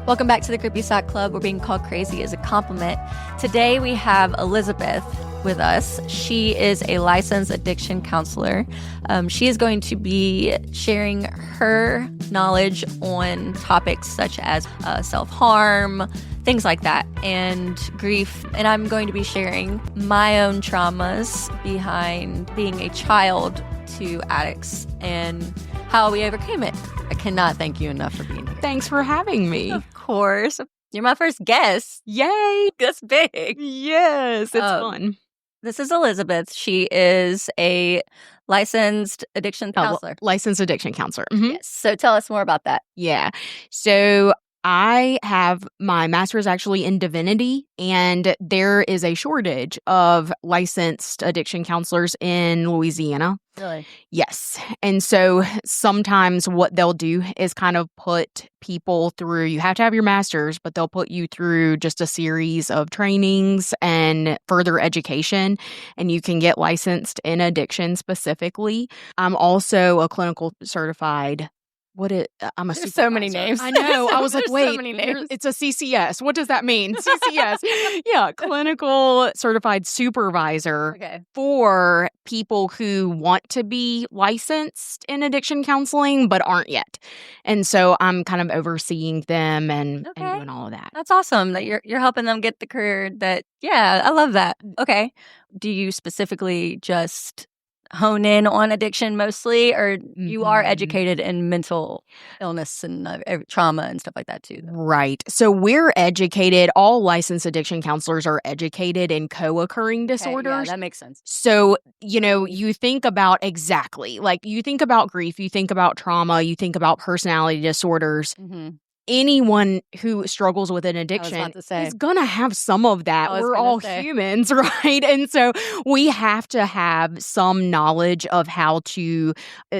Welcome back to the Creepy Sock Club, where being called crazy is a compliment. Today we have Elizabeth with us. She is a licensed addiction counselor. She is going to be sharing her knowledge on topics such as self-harm, things like that, and grief. And I'm going to be sharing my own traumas behind being a child to addicts and how we overcame it. I cannot thank you enough for being here. Thanks for having me. Of course. You're my first guest. Yay! That's big. Yes, it's fun. This is Elizabeth. She is a licensed addiction counselor. Licensed addiction counselor. Mm-hmm. Yes. So tell us more about that. Yeah. So I have my master's actually in divinity, and there is a shortage of licensed addiction counselors in Louisiana. Really? Yes. And so sometimes what they'll do is kind of put people through, you have to have your master's, but they'll put you through just a series of trainings and further education, and you can get licensed in addiction specifically. I'm also a clinical certified. I'm a There's so many supervisor. names. I know. I was like, There's wait, so many names. it's a CCS. What does that mean? CCS. Yeah, clinical certified supervisor for people who want to be licensed in addiction counseling but aren't yet. And so I'm kind of overseeing them and doing all of that. That's awesome that you're helping them get the career that, yeah, I love that. Okay. Do you specifically just hone in on addiction mostly, or you are educated in mental illness and trauma and stuff like that too, though? Right. So we're educated, all licensed addiction counselors are educated in co-occurring disorders. Yeah, that makes sense. So, you think about you think about grief, you think about trauma, you think about personality disorders. Mm-hmm. Anyone who struggles with an addiction is going to have some of that. We're all humans, right? And so we have to have some knowledge of how to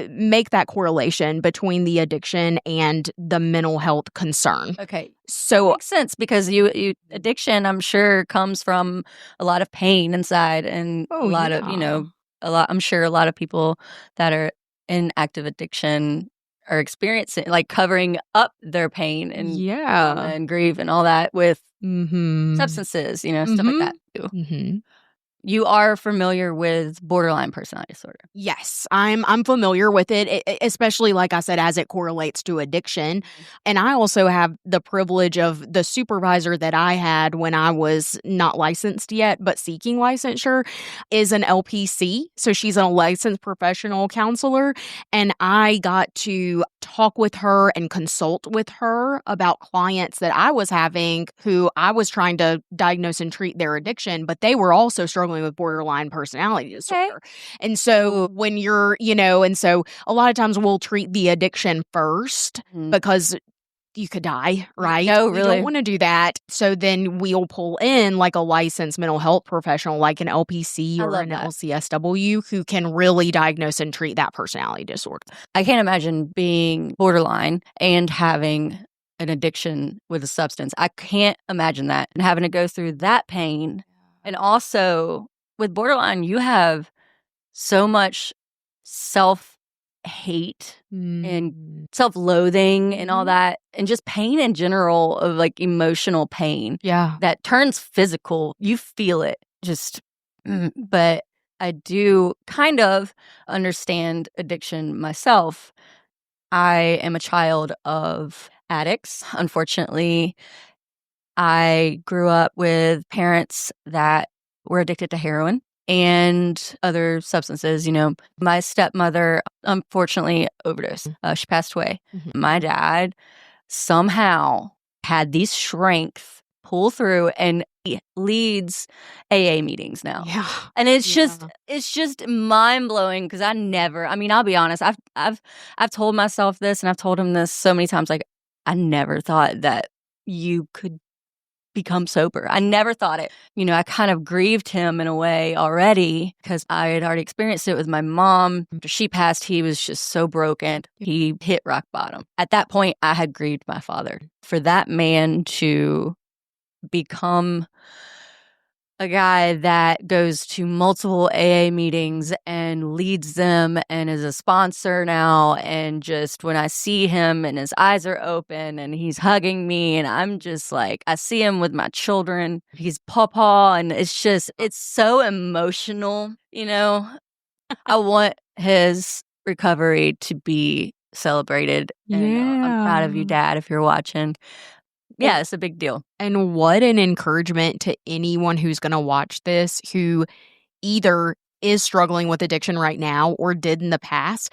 make that correlation between the addiction and the mental health concern. Okay. So that makes sense, because you addiction, I'm sure, comes from a lot of pain inside, and I'm sure a lot of people that are in active addiction are experiencing, like, covering up their pain and grief and all that with substances, stuff like that too. Mm-hmm. You are familiar with borderline personality disorder? Yes, I'm familiar with it, especially, like I said, as it correlates to addiction. And I also have the privilege of the supervisor that I had when I was not licensed yet, but seeking licensure, is an LPC. So she's a licensed professional counselor. And I got to talk with her and consult with her about clients that I was having who I was trying to diagnose and treat their addiction, but they were also struggling with borderline personality disorder. Okay. And so when you're, and so a lot of times we'll treat the addiction first because you could die, right? No, really. We don't want to do that. So then we'll pull in like a licensed mental health professional, like an LPC or an LCSW, who can really diagnose and treat that personality disorder. I can't imagine being borderline and having an addiction with a substance. I can't imagine that, and having to go through that pain. And also, with borderline, you have so much self-hate and self-loathing and all that, and just pain in general, of like emotional pain. Yeah. That turns physical. You feel it. But I do kind of understand addiction myself. I am a child of addicts. Unfortunately, I grew up with parents that were addicted to heroin and other substances. My stepmother, unfortunately, overdosed. She passed away. Mm-hmm. My dad somehow had the strength pull through, and he leads AA meetings now. Yeah. And it's just mind-blowing, because I'll be honest, I've told myself this, and I've told him this so many times, like, I never thought that you could become sober. I never thought it. I kind of grieved him in a way already, because I had already experienced it with my mom. After she passed, he was just so broken. He hit rock bottom. At that point, I had grieved my father. For that man to become a guy that goes to multiple AA meetings and leads them and is a sponsor now. And just when I see him and his eyes are open and he's hugging me, and I'm just like, I see him with my children. He's pawpaw, and it's so emotional, you know? I want his recovery to be celebrated. And I'm proud of you, Dad, if you're watching. Yeah, it's a big deal. And what an encouragement to anyone who's going to watch this who either is struggling with addiction right now or did in the past.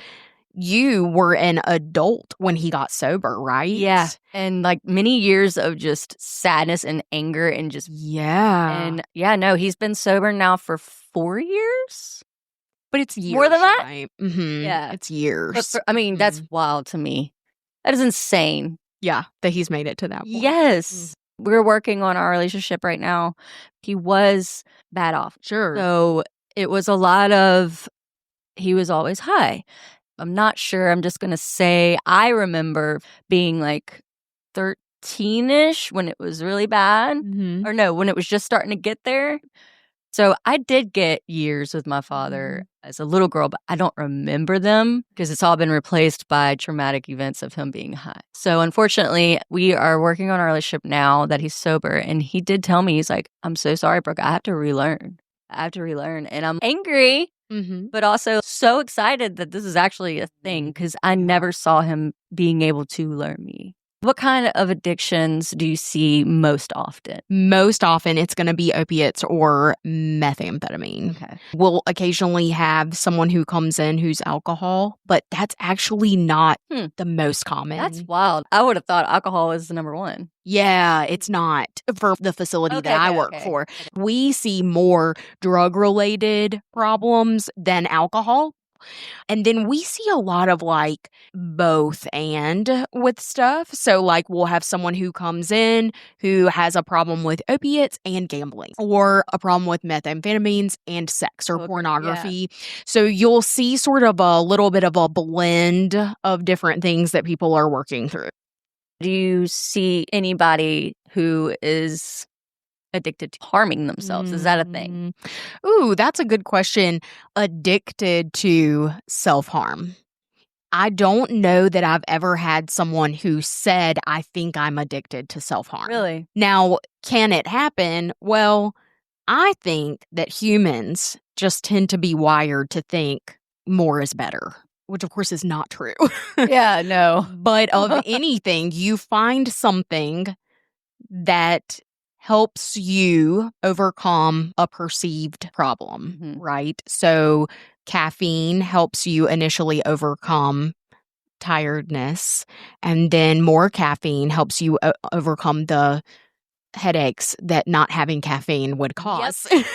You were an adult when he got sober, right? Yeah. And like many years of just sadness and anger and just. Yeah. And yeah, no, he's been sober now for 4 years. But it's years. More than that? Right? Mm-hmm. Yeah. It's years. But that's wild to me. That is insane. Yeah, that he's made it to that point. Yes. We're working on our relationship right now. He was bad off. Sure. So it was a lot of, he was always high. I'm not sure. I'm just going to say I remember being like 13-ish when it was really bad. Mm-hmm. Or no, when it was just starting to get there. So I did get years with my father as a little girl, but I don't remember them because it's all been replaced by traumatic events of him being high. So unfortunately, we are working on our relationship now that he's sober. And he did tell me, he's like, I'm so sorry, Brooke. I have to relearn. And I'm angry, but also so excited that this is actually a thing because I never saw him being able to learn me. What kind of addictions do you see most often? Most often, it's going to be opiates or methamphetamine. Okay. We'll occasionally have someone who comes in who's alcohol, but that's actually not the most common. That's wild. I would have thought alcohol is the number one. Yeah, it's not for the facility that I work for. We see more drug-related problems than alcohol. And then we see a lot of like both and with stuff. So like we'll have someone who comes in who has a problem with opiates and gambling, or a problem with methamphetamines and sex or pornography. Yeah. So you'll see sort of a little bit of a blend of different things that people are working through. Do you see anybody who is addicted to harming themselves? Is that a thing? Ooh, that's a good question. Addicted to self-harm. I don't know that I've ever had someone who said, I think I'm addicted to self-harm. Really? Now, can it happen? Well, I think that humans just tend to be wired to think more is better, which of course is not true. Yeah, no. But of anything, you find something that helps you overcome a perceived problem, right? So caffeine helps you initially overcome tiredness, and then more caffeine helps you overcome the headaches that not having caffeine would cause. Yep.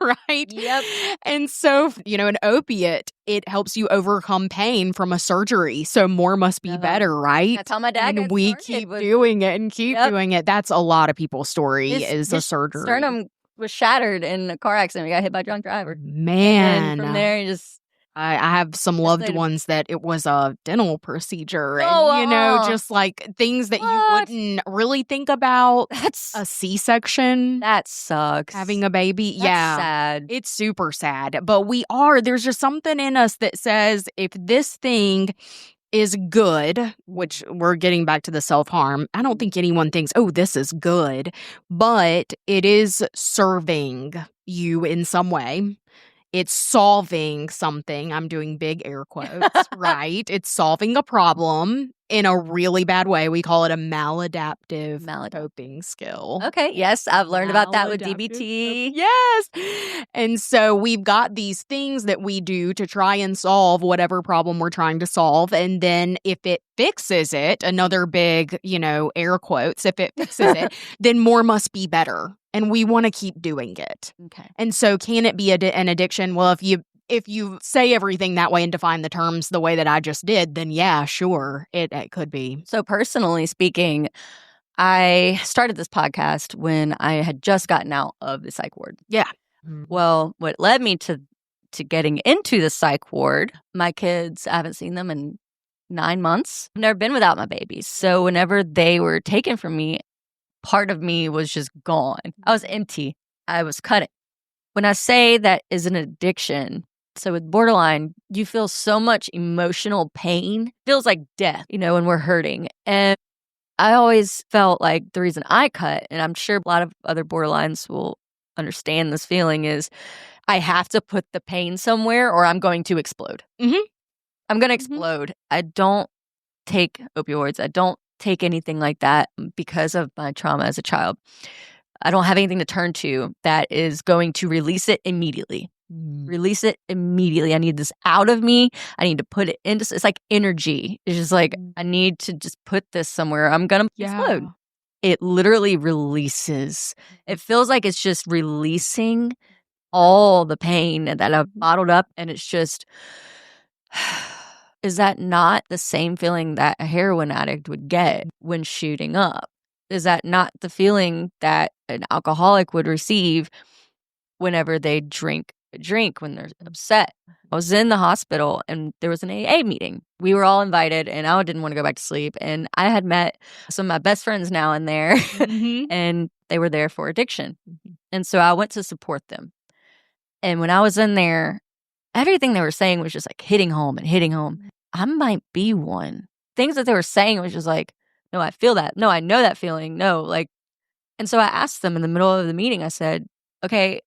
Right? Yep. And so, an opiate, it helps you overcome pain from a surgery. So more must be better, right? That's how my dad And we keep doing it and keep doing it. That's a lot of people's story is a surgery. Sternum was shattered in a car accident. We got hit by a drunk driver. Man. And from there, just... I have some loved ones that it was a dental procedure and, just like things that you wouldn't really think about. That's a C-section. That sucks. Having a baby. That's sad. It's super sad. But there's just something in us that says if this thing is good, which we're getting back to the self-harm, I don't think anyone thinks, oh, this is good, but it is serving you in some way. It's solving something. I'm doing big air quotes, right? It's solving a problem in a really bad way. We call it a maladaptive coping skill. Okay, yes, I've learned about that with DBT. Yes. And so we've got these things that we do to try and solve whatever problem we're trying to solve. And then if it fixes it, another big, air quotes, if it fixes it, then more must be better. And we want to keep doing it. Okay. And so can it be an addiction? Well, if you say everything that way and define the terms the way that I just did, then yeah, sure, it could be. So personally speaking, I started this podcast when I had just gotten out of the psych ward. Yeah. Well, what led me to getting into the psych ward, my kids, I haven't seen them in 9 months. I've never been without my babies. So whenever they were taken from me, part of me was just gone. I was empty. I was cutting. When I say that is an addiction, so with borderline, you feel so much emotional pain. It feels like death, when we're hurting. And I always felt like the reason I cut, and I'm sure a lot of other borderlines will understand this feeling, is I have to put the pain somewhere or I'm going to explode. Mhm. I'm going to Mhm. explode. I don't take opioids. I don't take anything like that because of my trauma as a child. I don't have anything to turn to that is going to release it immediately. Release it immediately. I need this out of me. I need to put it into, it's like energy. It's just like, I need to just put this somewhere. I'm going to explode. It literally releases. It feels like it's just releasing all the pain that I've bottled up. And it's just, is that not the same feeling that a heroin addict would get when shooting up? Is that not the feeling that an alcoholic would receive whenever they drink a drink when they're upset? I was in the hospital and there was an AA meeting. We were all invited and I didn't want to go back to sleep. And I had met some of my best friends now and there and they were there for addiction. And so I went to support them. And when I was in there, everything they were saying was just like hitting home and hitting home. I might be one. Things that they were saying was just like, no, I feel that. No, I know that feeling. No, like, and so I asked them in the middle of the meeting, I said, okay,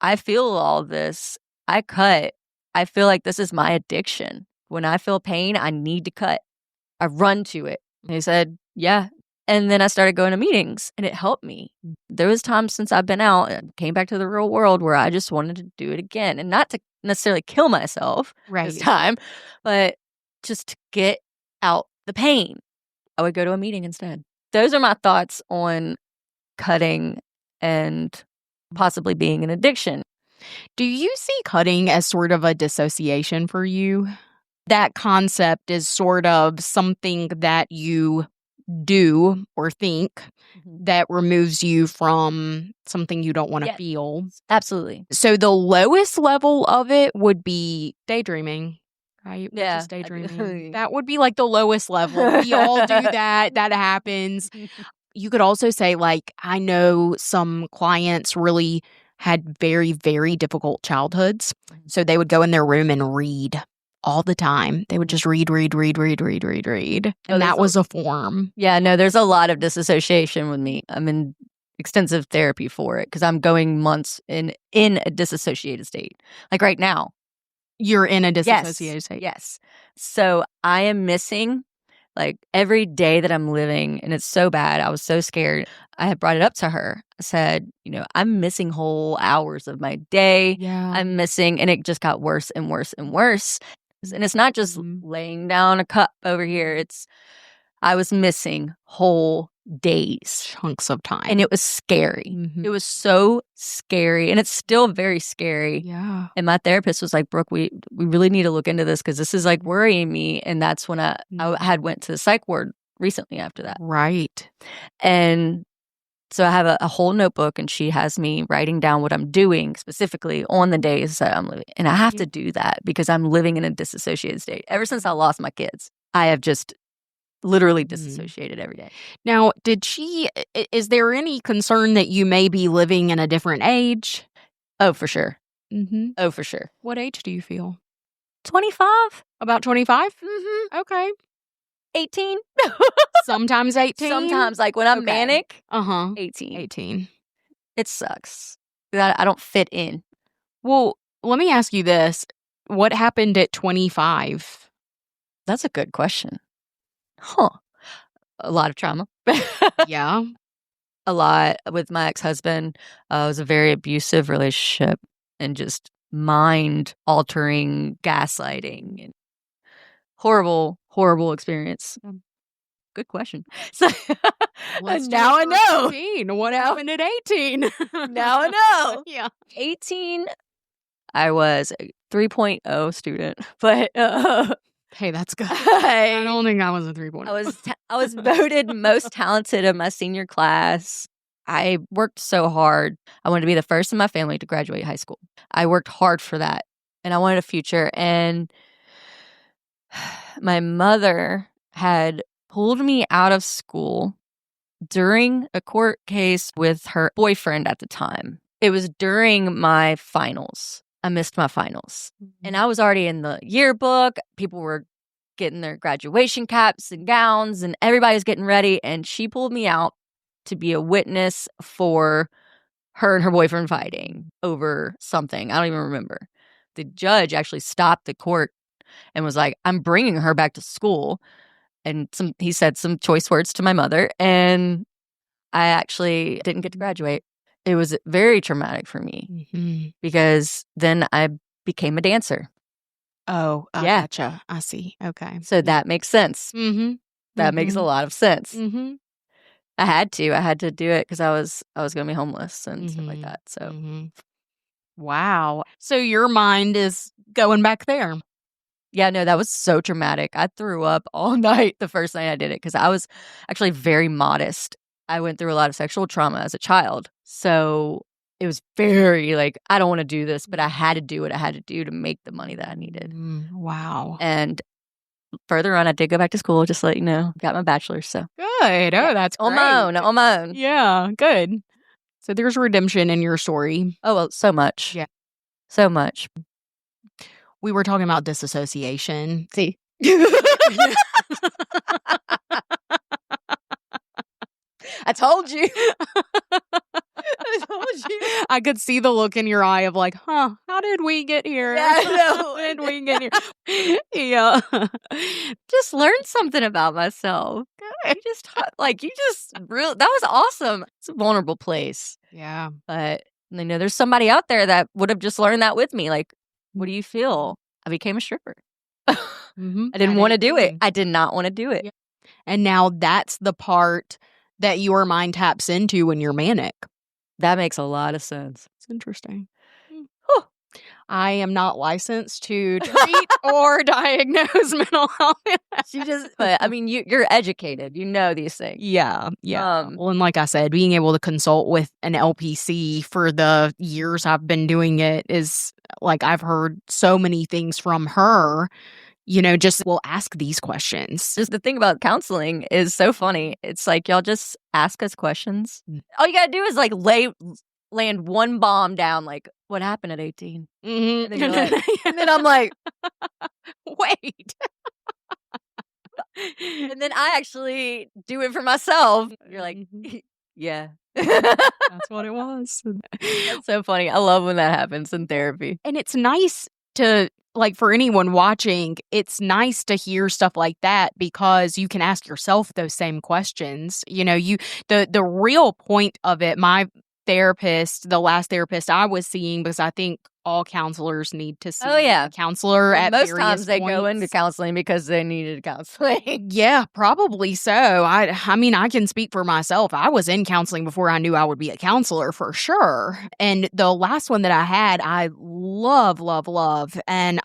I feel all this. I cut. I feel like this is my addiction. When I feel pain, I need to cut. I run to it. And they said, yeah. And then I started going to meetings and it helped me. There was times since I've been out and came back to the real world where I just wanted to do it again and not to necessarily kill myself this time, but just to get out the pain. I would go to a meeting instead. Those are my thoughts on cutting and possibly being an addiction. Do you see cutting as sort of a dissociation for you? That concept is sort of something that you do or think that removes you from something you don't want to feel. Absolutely. So the lowest level of it would be daydreaming, right? Yeah. Just daydreaming. That would be like the lowest level. We all do that. That happens. You could also say, like, I know some clients really had very, very difficult childhoods. So they would go in their room and read all the time. They would just read. And that was a form. Yeah, no, there's a lot of disassociation with me. I'm in extensive therapy for it because I'm going months in a disassociated state. Like right now. You're in a disassociated state? Yes. So I am missing like every day that I'm living, and it's so bad. I was so scared. I had brought it up to her. I said, I'm missing whole hours of my day. Yeah. I'm missing, and it just got worse and worse and worse. And it's not just laying down a cup over here. I was missing whole days. Chunks of time. And it was scary. It was so scary. And it's still very scary. Yeah. And my therapist was like, Brooke, we really need to look into this because this is like worrying me. And that's when I had went to the psych ward recently after that. Right. And so I have a whole notebook and she has me writing down what I'm doing specifically on the days that I'm living. And I have to do that because I'm living in a disassociated state. Ever since I lost my kids, I have just literally disassociated every day. Now, is there any concern that you may be living in a different age? Oh, for sure. Mm-hmm. Oh, for sure. What age do you feel? 25. About 25? Mm-hmm. Okay. 18. Sometimes 18? Sometimes, like when I'm manic. 18. 18. It sucks. I don't fit in. Well, let me ask you this. What happened at 25? That's a good question. Huh. A lot of trauma. Yeah. A lot with my ex-husband. It was a very abusive relationship and just mind-altering gaslighting and horrible, horrible experience. Good question. So now I know. 18. What happened at 18? Now I know. Yeah. 18, I was a 3.0 student, but hey, that's good. I don't think I was a 3.0. I was voted most talented of my senior class. I worked so hard. I wanted to be the first in my family to graduate high school. I worked hard for that, and I wanted a future. And my mother had pulled me out of school during a court case with her boyfriend at the time. It was during my finals. I missed my finals. And I was already in the yearbook. People were getting their graduation caps and gowns, and everybody's getting ready. And she pulled me out to be a witness for her and her boyfriend fighting over something. I don't even remember. The judge actually stopped the court and was like, I'm bringing her back to school. And he said some choice words to my mother, and I actually didn't get to graduate. It was very traumatic for me because then I became a dancer. Oh, Yeah. gotcha. I see. Okay. So that makes sense. Mm-hmm. That makes a lot of sense. Mm-hmm. I had to do it because I was going to be homeless and stuff like that. So Wow. So your mind is going back there. yeah, no, that was so traumatic. I threw up all night the first night I did it because I was actually very modest. I went through a lot of sexual trauma as a child. So it was very like, I don't want to do this, but I had to do what I had to do to make the money that I needed. Wow. And further on, I did go back to school, just to let you know. Got my bachelor's, so. Good. Oh, that's great. On my own. Yeah, good. So there's redemption in your story. Oh, well, so much. Yeah. So much. We were talking about disassociation. See? I told you. I told you. I could see the look in your eye of like, how did we get here? Yeah, I know. How did we get here? Yeah. Just learned something about myself. That was awesome. It's a vulnerable place. Yeah. But there's somebody out there that would have just learned that with me. Like, what do you feel? I became a stripper. I didn't want to do it. I did not want to do it. Yeah. And now that's the part that your mind taps into when you're manic. That makes a lot of sense. It's interesting. I am not licensed to treat or diagnose mental health. But I mean, you're educated. You know these things. Yeah. Well, and like I said, being able to consult with an LPC for the years I've been doing it is like I've heard so many things from her. Just we'll ask these questions. Just the thing about counseling is so funny. It's like y'all just ask us questions. All you gotta do is like land one bomb down. Like, what happened at 18? And then I'm like, wait. And then I actually do it for myself. You're like, yeah. That's what it was. That's so funny. I love when that happens in therapy. And it's nice to, like, for anyone watching, it's nice to hear stuff like that because you can ask yourself those same questions. The real point of it, my therapist, the last therapist I was seeing, because I think all counselors need to see a counselor at most various times they points. go into counseling because they needed counseling. Yeah, probably so. I mean, I can speak for myself. I was in counseling before I knew I would be a counselor for sure. And the last one that I had, I love. And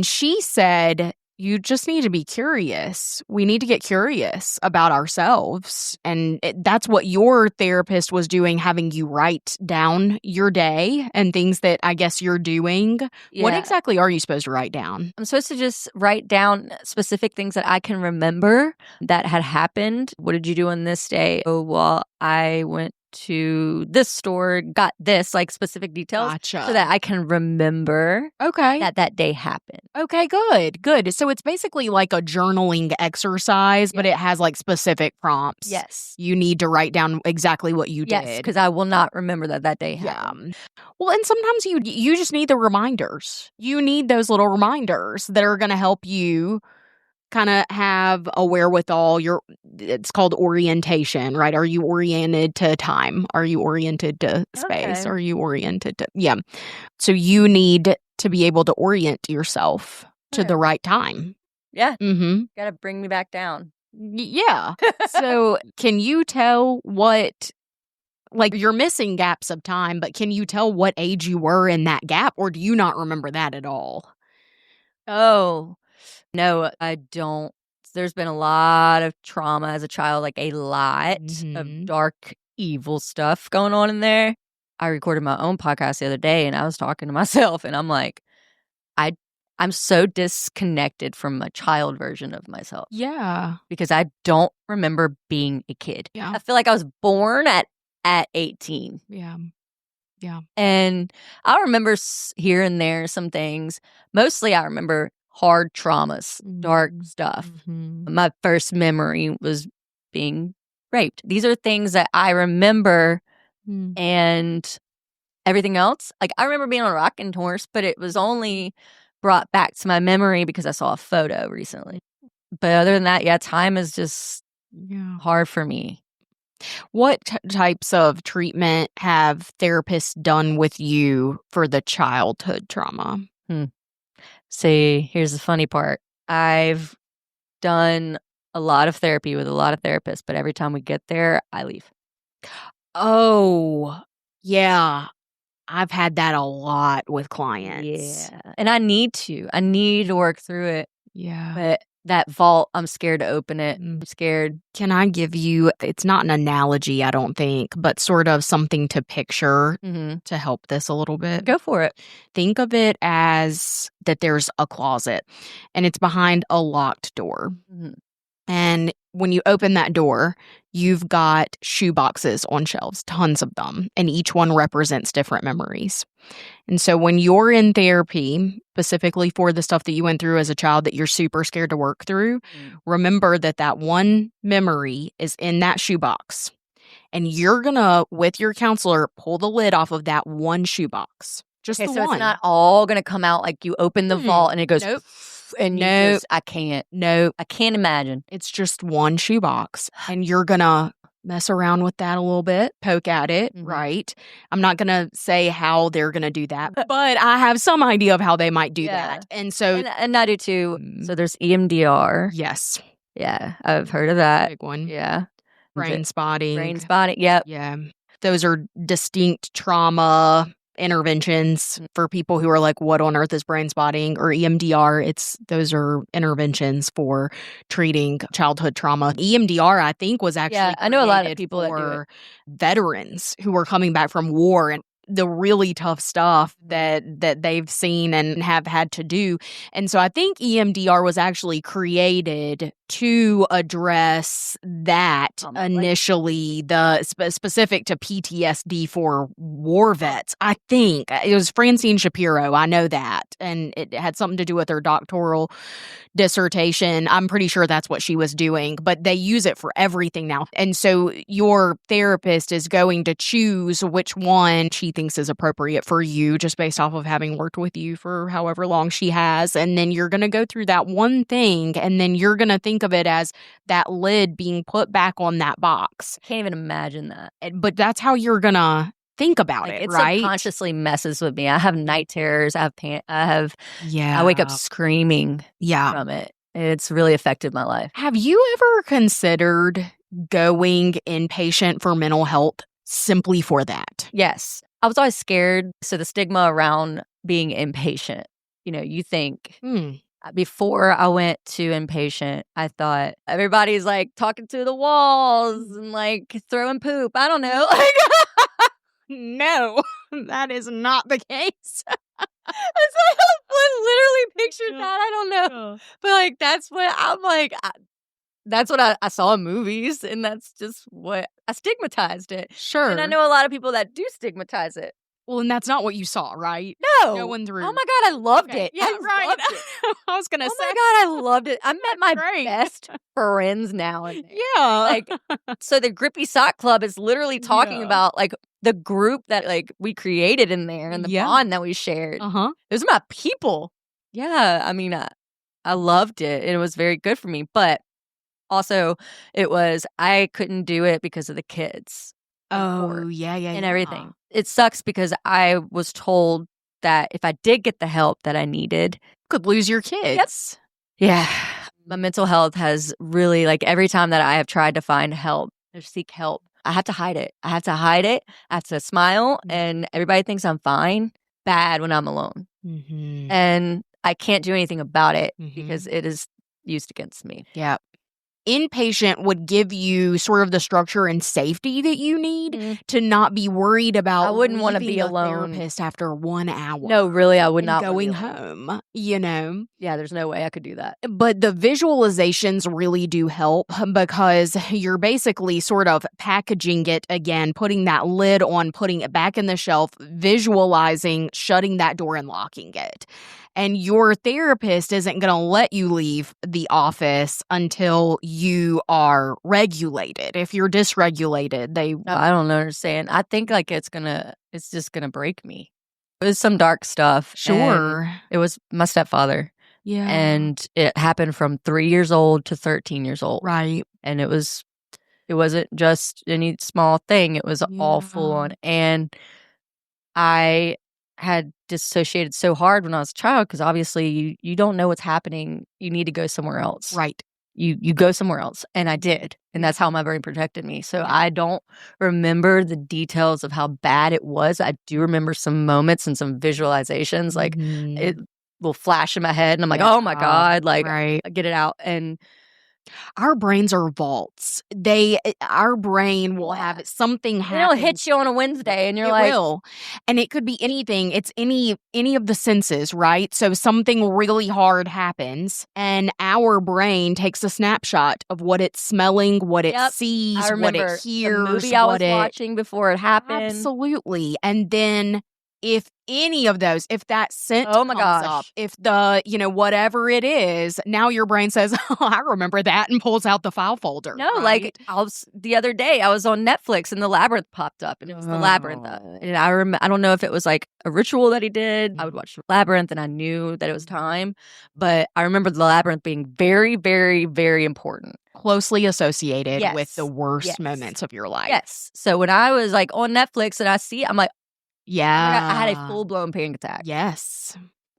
she said, you just need to be curious. We need to get curious about ourselves. And that's what your therapist was doing, having you write down your day and things that I guess you're doing. Yeah. What exactly are you supposed to write down? I'm supposed to just write down specific things that I can remember that had happened. What did you do on this day? Oh, well, I went to this store, got this, like specific details. Gotcha. So that I can remember that day happened. Okay, good. So it's basically like a journaling exercise, but it has like specific prompts. Yes. You need to write down exactly what you did. Yes, because I will not remember that day happened. Yeah. Well, and sometimes you just need the reminders. You need those little reminders that are going to help you kind of have a wherewithal. It's called orientation, right? Are you oriented to time? Are you oriented to space? Okay. Are you oriented to, so you need to be able to orient yourself to the right time. Yeah. Gotta bring me back down. Yeah. So can you tell what, like, you're missing gaps of time, but can you tell what age you were in that gap, or do you not remember that at all? Oh, no, I don't. There's been a lot of trauma as a child, like a lot of dark, evil stuff going on in there. I recorded my own podcast the other day and I was talking to myself and I'm like, I'm so disconnected from a child version of myself. Yeah. Because I don't remember being a kid. Yeah. I feel like I was born at 18. Yeah. Yeah. And I remember here and there some things. Mostly I remember hard traumas, dark stuff. Mhm. My first memory was being raped. These are things that I remember, Mm. and everything else, like, I remember being on a rocking horse, but it was only brought back to my memory because I saw a photo recently. But other than that, yeah, time is just Yeah. hard for me. What types of treatment have therapists done with you for the childhood trauma? See, here's the funny part. I've done a lot of therapy with a lot of therapists, but every time we get there, I leave. Oh, yeah. I've had that a lot with clients. Yeah, and I need to. I need to work through it, Yeah. but that vault, I'm scared to open it. I'm scared. Can I give you, it's not an analogy, I don't think, but sort of something to picture to help this a little bit? Go for it. Think of it as that there's a closet and it's behind a locked door. And when you open that door, you've got shoe boxes on shelves, tons of them, and each one represents different memories. And so when you're in therapy, specifically for the stuff that you went through as a child that you're super scared to work through, remember that that one memory is in that shoebox. And you're going to, with your counselor, pull the lid off of that one shoebox. Just Okay, the so one. it's not all gonna come out like you open the vault and it goes, Nope. and you Nope. just, I can't. Nope. I can't imagine. It's just one shoebox. And you're going to mess around with that a little bit, poke at it, right? I'm not going to say how they're going to do that, but I have some idea of how they might do that. And so, and I do too. So there's EMDR. yes, Yeah, I've heard of that. big one. Yeah. Brain spotting. Brain spotting. Yep. Yeah. Those are distinct trauma interventions for people who are like, what on earth is brain spotting or EMDR? Those are interventions for treating childhood trauma. EMDR, I think, was actually I know a lot of created people that do for it. veterans who were coming back from war and the really tough stuff that they've seen and have had to do. And so I think EMDR was actually created to address that initially, the specific to PTSD for war vets. I think it was Francine Shapiro. I know that. And it had something to do with her doctoral dissertation. I'm pretty sure that's what she was doing, but they use it for everything now. And so your therapist is going to choose which one she thinks is appropriate for you just based off of having worked with you for however long she has. And then you're going to go through that one thing, and then you're going to think of it as that lid being put back on that box. I can't even imagine that. But that's how you're going to think about it, right? It subconsciously messes with me. I have night terrors. I wake up screaming from it. It's really affected my life. Have you ever considered going inpatient for mental health simply for that? Yes. I was always scared. So the stigma around being inpatient, you think before I went to inpatient, I thought everybody's like talking to the walls and like throwing poop. I don't know. No, that is not the case. I literally pictured that. I don't know. But like, that's what I'm like. That's what I saw in movies, and that's just what I stigmatized it. Sure. And I know a lot of people that do stigmatize it. Well, and that's not what you saw, right? No. Going through. Oh my God, I loved it. Yeah, I loved it. I was going to say. Oh my God, I loved it. I met my best friends now. In there. Yeah. Like, so the Grippy Sock Club is literally talking about like the group that like we created in there and the bond that we shared. Those are my people. Yeah. I mean, I loved it. It was very good for me. But also, I couldn't do it because of the kids. Oh, yeah. And everything. It sucks because I was told that if I did get the help that I needed, could lose your kids. Yep. Yeah. My mental health has really, like, every time that I have tried to find help or seek help, I have to hide it. I have to smile, and everybody thinks I'm fine. Bad when I'm alone. And I can't do anything about it because it is used against me. Yeah. inpatient would give you sort of the structure and safety that you need to not be worried about I wouldn't wanna leaving be a alone. therapist after 1 hour. No, really, I would and not wanna be going alone. home, you know? Yeah, there's no way I could do that. But the visualizations really do help because you're basically sort of packaging it again, putting that lid on, putting it back in the shelf, visualizing, shutting that door and locking it. And your therapist isn't going to let you leave the office until you are regulated. If you're dysregulated, they No, I don't understand. I think, like, it's just gonna break me. It was some dark stuff. Sure. And it was my stepfather. Yeah. And it happened from 3 years old to 13 years old. Right. And it wasn't just any small thing. It was all full on. And I had dissociated so hard when I was a child because obviously you don't know what's happening. You need to go somewhere else. Right. You go somewhere else. And I did. And that's how my brain protected me. So I don't remember the details of how bad it was. I do remember some moments and some visualizations. Like it will flash in my head and I'm like, oh my God, like right. get it out. And our brains are vaults. Our brain will have something happen. it'll hit you on a Wednesday and you're it like, will. And it could be anything. It's any of the senses, right? So something really hard happens and our brain takes a snapshot of what it's smelling, what it sees, I remember what it hears, the movie I was watching before it happened. Absolutely. And then if any of those, if that scent comes up, gosh. if the, whatever it is, now your brain says, oh, I remember that and pulls out the file folder. No, right? like the other day I was on Netflix and The Labyrinth popped up and it was The Labyrinth. And I don't know if it was like a ritual that he did. I would watch The Labyrinth and I knew that it was time. But I remember The Labyrinth being very, very, very important. Closely associated with the worst moments of your life. Yes. So when I was like on Netflix and I see it, I'm like, yeah. I had a full-blown panic attack. Yes.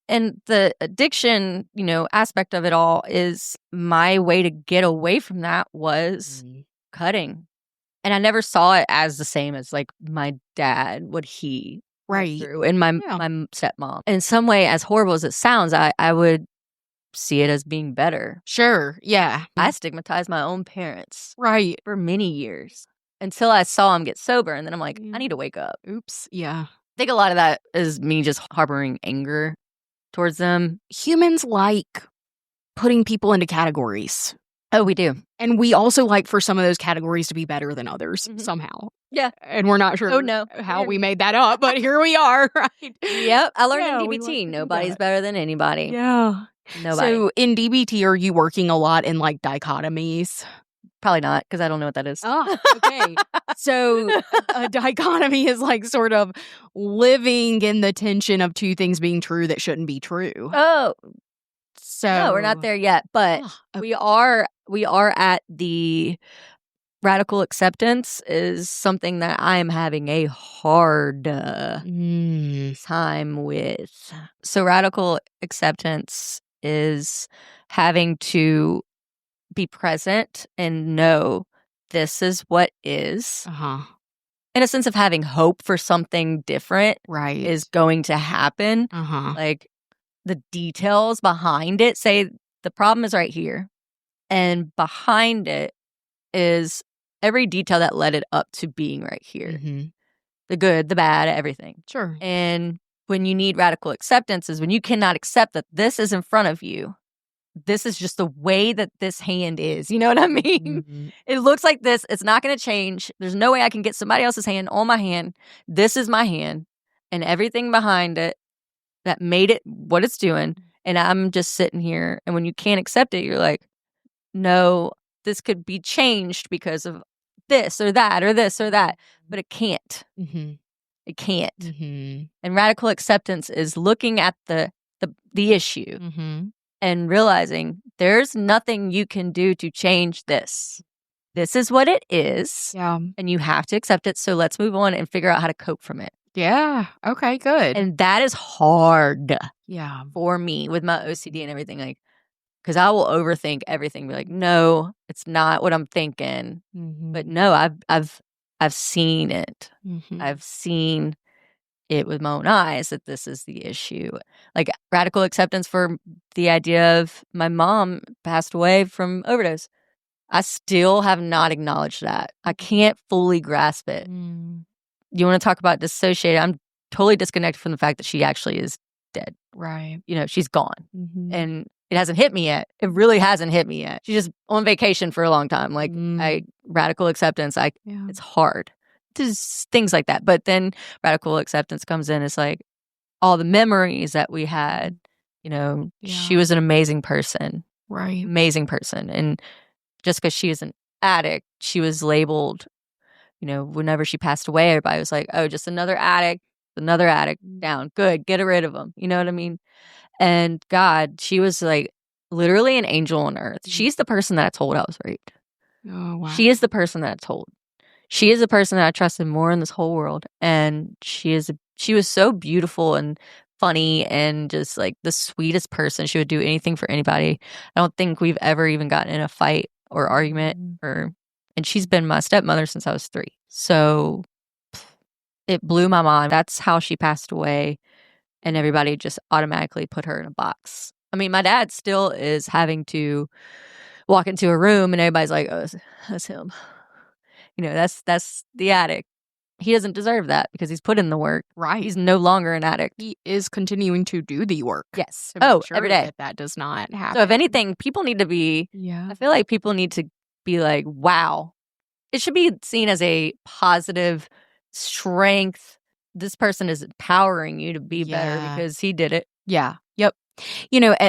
And the addiction, aspect of it all is my way to get away from that was cutting. And I never saw it as the same as like my dad, what he went through, and my stepmom. In some way, as horrible as it sounds, I would see it as being better. Sure. Yeah. I stigmatized my own parents. Right. For many years. Until I saw them get sober, and then I'm like, I need to wake up. Oops. Yeah. I think a lot of that is me just harboring anger towards them. Humans like putting people into categories. Oh, we do. And we also like for some of those categories to be better than others somehow. Yeah. And we're not sure how we made that up, but here we are, right? Yep. I learned in DBT, nobody's better than anybody. Yeah. Nobody. So in DBT, are you working a lot in like dichotomies? Probably not, because I don't know what that is. Oh, okay. So a dichotomy is like sort of living in the tension of two things being true that shouldn't be true. Oh. So no, we're not there yet, but we are at the radical acceptance is something that I am having a hard time with. So radical acceptance is having to be present and know this is what is. In a sense of having hope for something different is going to happen. Like the details behind it say the problem is right here. And behind it is every detail that led it up to being right here. The good, the bad, everything. Sure. And when you need radical acceptance is when you cannot accept that this is in front of you. This is just the way that this hand is. You know what I mean? It looks like this. It's not going to change. There's no way I can get somebody else's hand on my hand. This is my hand. And everything behind it that made it what it's doing. And I'm just sitting here. And when you can't accept it, you're like, no, this could be changed because of this or that or this or that. But it can't. It can't. And radical acceptance is looking at the issue. And realizing there's nothing you can do to change this. This is what it is. Yeah. And you have to accept it. So let's move on and figure out how to cope from it. Yeah. Okay, good. And that is hard. Yeah. For me with my OCD and everything. Like, because I will overthink everything. Be like, no, it's not what I'm thinking. But no, I've seen it. I've seen it with my own eyes that this is the issue. Like radical acceptance for the idea of my mom passed away from overdose. I still have not acknowledged that. I can't fully grasp it. You want to talk about dissociated? I'm totally disconnected from the fact that she actually is dead. Right. She's gone. And it hasn't hit me yet. It really hasn't hit me yet. She's just on vacation for a long time. Like, radical acceptance, it's hard. There's things like that. But then radical acceptance comes in. It's like all the memories that we had. She was an amazing person. Right. Amazing person. And just because she was an addict, she was labeled, whenever she passed away, everybody was like, oh, just another addict down. Good. Get rid of them. You know what I mean? And God, she was like literally an angel on earth. She's the person that I told I was raped. Oh, wow. She is the person that I told. She is the person that I trusted more in this whole world. And she was so beautiful and funny and just like the sweetest person. She would do anything for anybody. I don't think we've ever even gotten in a fight or argument and she's been my stepmother since I was 3. So it blew my mind. That's how she passed away. And everybody just automatically put her in a box. I mean, my dad still is having to walk into a room and everybody's like, oh, that's him. That's the addict. He doesn't deserve that because he's put in the work. Right. He's no longer an addict. He is continuing to do the work. Yes. Sure every day. That does not happen. So if anything, people need to be, I feel like people need to be like, wow. It should be seen as a positive strength. This person is empowering you to be better because he did it. Yeah. Yep.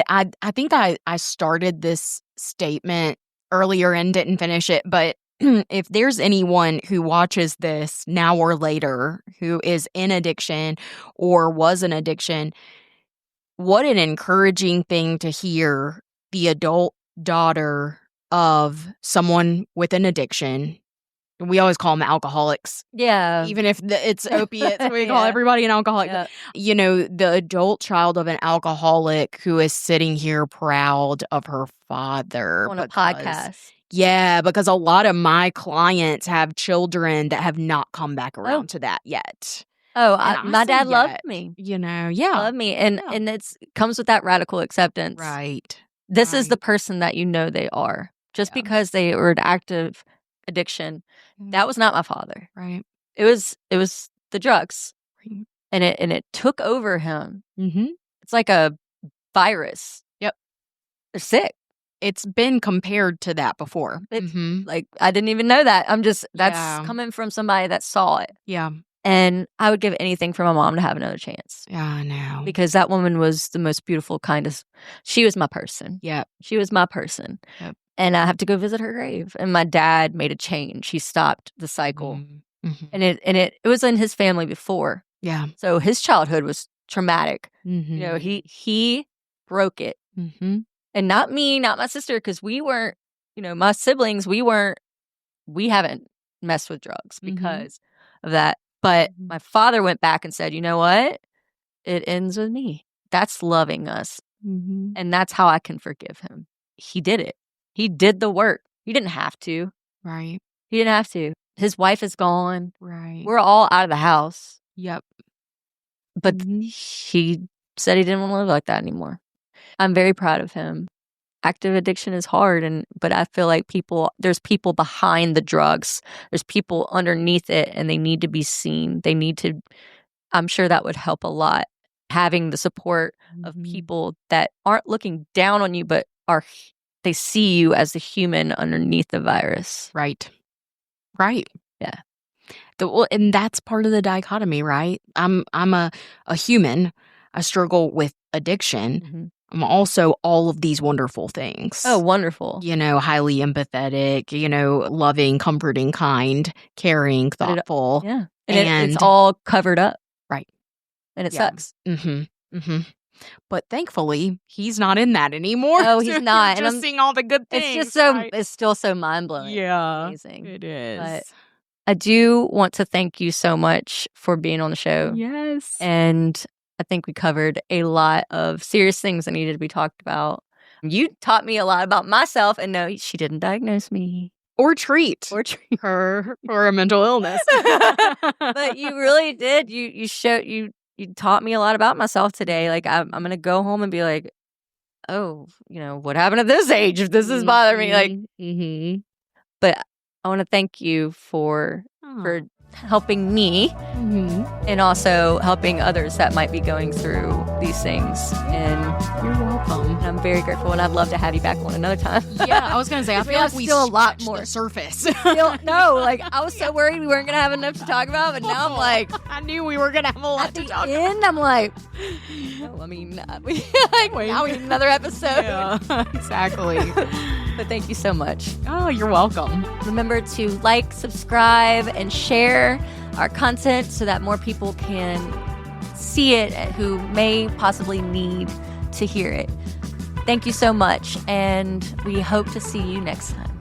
I think I started this statement earlier and didn't finish it, but if there's anyone who watches this now or later who is in addiction or was an addiction, what an encouraging thing to hear the adult daughter of someone with an addiction. We always call them alcoholics. Yeah. Even if it's opiates, we call everybody an alcoholic. Yeah. The adult child of an alcoholic who is sitting here proud of her father. On a podcast. Yeah, because a lot of my clients have children that have not come back around to that yet. Oh, my dad loved me. Loved me. And it comes with that radical acceptance. Right. This is the person that they are. Just because they were an active addiction, that was not my father. Right. It was the drugs. Right. And it took over him. Mm-hmm. It's like a virus. Yep. They're sick. It's been compared to that before. Like, I didn't even know that. That's coming from somebody that saw it. Yeah. And I would give anything for my mom to have another chance. Yeah, I know. Because that woman was the most beautiful, kindest. She was my person. Yeah. She was my person. Yep. And I have to go visit her grave. And my dad made a change. He stopped the cycle. Mm-hmm. And it was in his family before. Yeah. So his childhood was traumatic. Mm-hmm. He broke it. Mm-hmm. And not me, not my sister, because we weren't, my siblings, we haven't messed with drugs because of that. But my father went back and said, you know what? It ends with me. That's loving us. Mm-hmm. And that's how I can forgive him. He did it. He did the work. He didn't have to. Right. He didn't have to. His wife is gone. Right. We're all out of the house. Yep. But he said he didn't want to live like that anymore. I'm very proud of him. Active addiction is hard, but I feel like there's people behind the drugs. There's people underneath it, and they need to be seen. I'm sure that would help a lot. Having the support of people that aren't looking down on you, but they see you as the human underneath the virus. Right. Right. Yeah. And that's part of the dichotomy, right? I'm a human. I struggle with addiction. Mm-hmm. I'm also all of these wonderful things. Oh, wonderful. Highly empathetic, loving, comforting, kind, caring, thoughtful. And it's all covered up. Right. And it sucks. Mm-hmm. Mm-hmm. But thankfully, he's not in that anymore. Oh, he's not. Just seeing all the good things. It's just it's still so mind-blowing. Yeah. Amazing. It is. But I do want to thank you so much for being on the show. Yes. And I think we covered a lot of serious things that needed to be talked about. You taught me a lot about myself, and no, she didn't diagnose me. Or treat her for a mental illness. But you really did. You taught me a lot about myself today. Like, I'm going to go home and be like, oh, what happened at this age if this is bothering me? Like, But I want to thank you for helping me and also helping others that might be going through these things. And you're welcome. I'm very grateful, and I'd love to have you back on another time. Yeah, I was gonna say I feel like we still a lot scratched more the surface. No, like I was so worried we weren't gonna have enough to talk about, but now I'm like, I knew we were gonna have a lot at to the talk end, I'm like, no, I mean, now we need another episode. Yeah, exactly. But thank you so much. Oh, you're welcome. Remember to like, subscribe, and share our content so that more people can see it who may possibly need to hear it. Thank you so much, and we hope to see you next time.